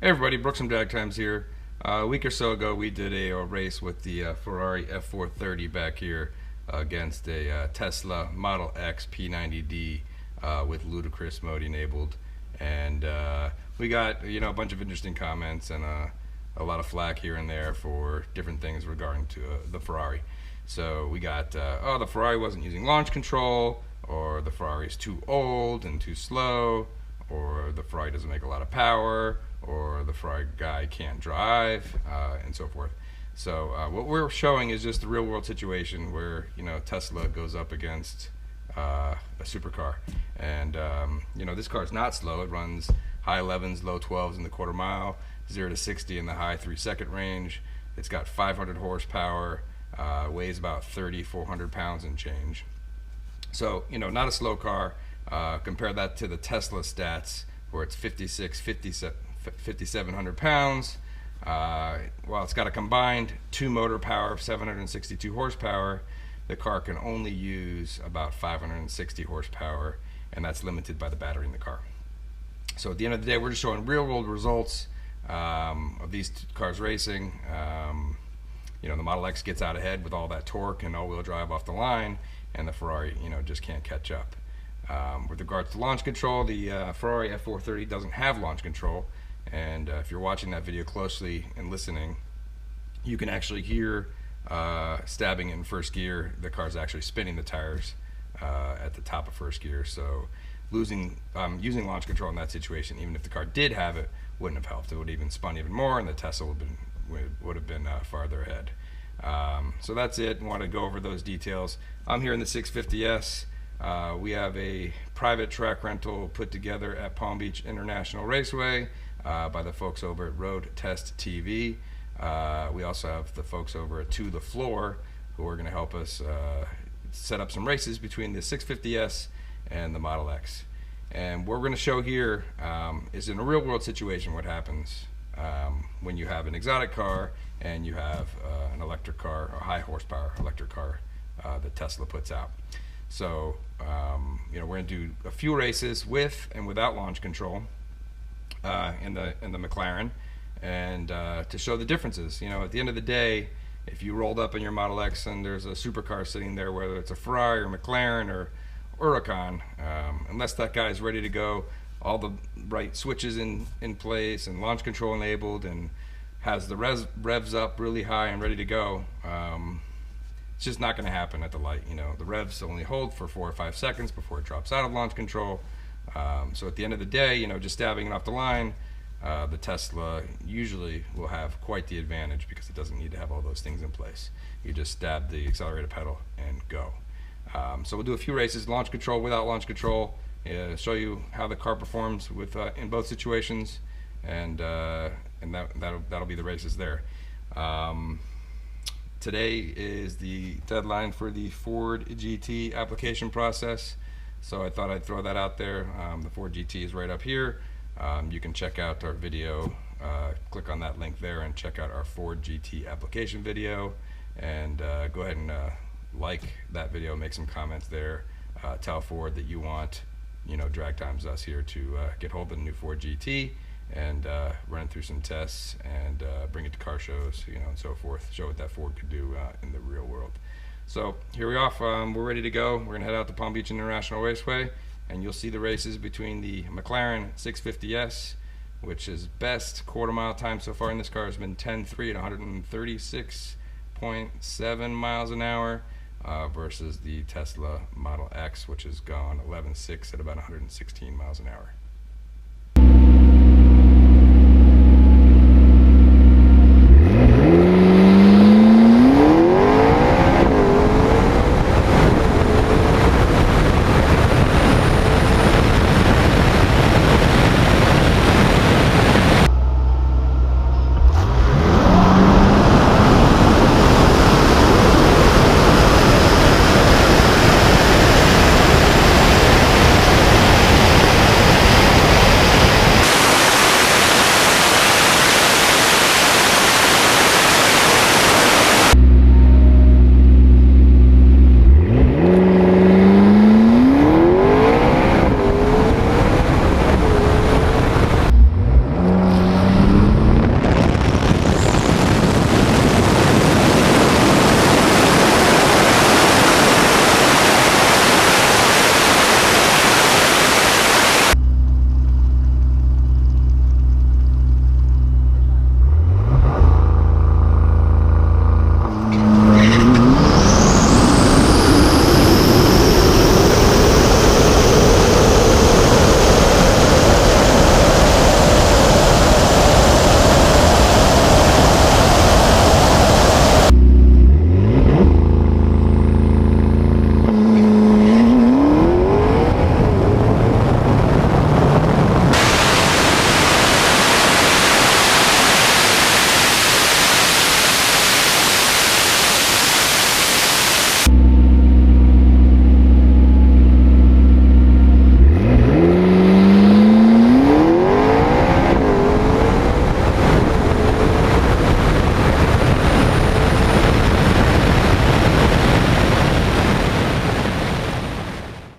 Hey everybody, Brooks from Drag Times here. A week or so ago we did a race with the Ferrari F430 back here against a Tesla Model X P90D with Ludicrous Mode enabled. And we got a bunch of interesting comments and a lot of flack here and there for different things regarding to the Ferrari. So we got, oh, the Ferrari wasn't using launch control, or the Ferrari's too old and too slow, or the Ferrari doesn't make a lot of power, or the Ferrari guy can't drive, and so forth. So what we're showing is just the real world situation where Tesla goes up against a supercar, and this car is not slow. It runs high 11s, low 12s in the quarter mile, 0 to 60 in the high 3-second range. It's got 500 horsepower, weighs about 3,400 pounds and change. So not a slow car. Compare that to the Tesla stats, where it's 5,700 pounds. While it's got a combined 2 motor power of 762 horsepower, the car can only use about 560 horsepower, and that's limited by the battery in the car. So at the end of the day, we're just showing real world results of these cars racing. The Model X gets out ahead with all that torque and all-wheel drive off the line, and the Ferrari just can't catch up. With regards to launch control, the Ferrari F430 doesn't have launch control, and if you're watching that video closely and listening, you can actually hear stabbing in first gear. The car's actually spinning the tires at the top of first gear, so using launch control in that situation, even if the car did have it, wouldn't have helped. It would have even spun even more, and the Tesla would have been farther ahead. So that's it. I want to go over those details. I'm here in the 650S. We have a private track rental put together at Palm Beach International Raceway by the folks over at Road Test TV. We also have the folks over at To The Floor, who are going to help us set up some races between the 650S and the Model X. And what we're going to show here is in a real world situation what happens when you have an exotic car and you have an electric car, or high horsepower electric car that Tesla puts out. So we're going to do a few races with and without launch control in the McLaren, and to show the differences. At the end of the day, if you rolled up in your Model X and there's a supercar sitting there, whether it's a Ferrari or McLaren or Huracan, unless that guy's ready to go, all the right switches in place and launch control enabled, and has the revs up really high and ready to go, it's just not going to happen at the light. The revs only hold for 4 or 5 seconds before it drops out of launch control. So at the end of the day, just stabbing it off the line, the Tesla usually will have quite the advantage because it doesn't need to have all those things in place. You just stab the accelerator pedal and go. So we'll do a few races, launch control, without launch control, show you how the car performs with in both situations, and that'll be the races there. Today is the deadline for the Ford GT application process, so I thought I'd throw that out there. The Ford GT is right up here. You can check out our video, click on that link there and check out our Ford GT application video, and go ahead and like that video, make some comments there, tell Ford that you want Drag Times us here to get hold of the new Ford GT and run through some tests and bring it to car shows, and so forth. Show what that Ford could do in the real world. So here we are. We're ready to go. We're gonna head out to Palm Beach International Raceway, and you'll see the races between the McLaren 650S, which is best quarter mile time so far in this car has been 10.3 at 136.7 miles an hour, versus the Tesla Model X, which has gone 11.6 at about 116 miles an hour.